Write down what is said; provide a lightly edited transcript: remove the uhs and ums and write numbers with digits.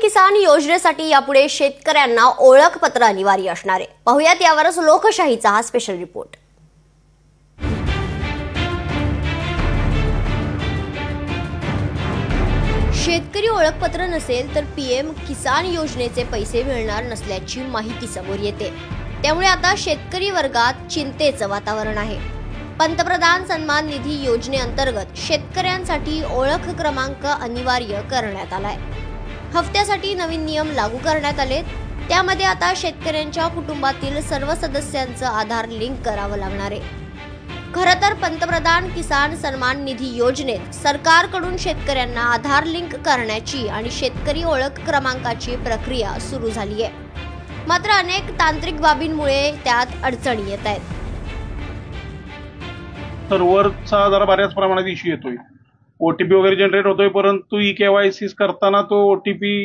किसान योजनेसाठी यापुढे शेतकऱ्यांना ओळखपत्र अनिवार्य असणार आहे। पाहुयात यावरच लोकशाहीचा हा स्पेशल रिपोर्ट। शेतकरी ओळखपत्र नसेल तर पीएम किसान योजनेचे पैसे मिळणार नसल्याची माहिती समोर येते। त्यामुळे आता शेतकरी वर्गात चिंतेचं वातावरण आहे। पंतप्रधान सन्मान निधी योजनेअंतर्गत शेतकऱ्यांसाठी ओळख क्रमांक अनिवार्य करण्यात आलाय। हफ्त्यासाठी नवीन नियम लागू करण्यात आले। त्यामध्ये आता शेतकऱ्यांच्या कुटुंबातील सर्व सदस्यांचं आधार लिंक करावं लागणार आहे। खरं तर पंतप्रधान किसान सन्मान निधी योजनेत सरकारकडून शेतकऱ्यांना आधार लिंक करण्याची आणि शेतकरी ओळख क्रमांकाची प्रक्रिया सुरू झाली आहे। मात्र अनेक तांत्रिक बाबींमुळे त्यात अडचणी येत आहेत। सर्व्हरचा जरा बऱ्याच प्रमाणात इश्यू येतोय। ओटीपी वगैरे जनरेट होतोय, परंतु ई केवायसी करताना तो ओटीपी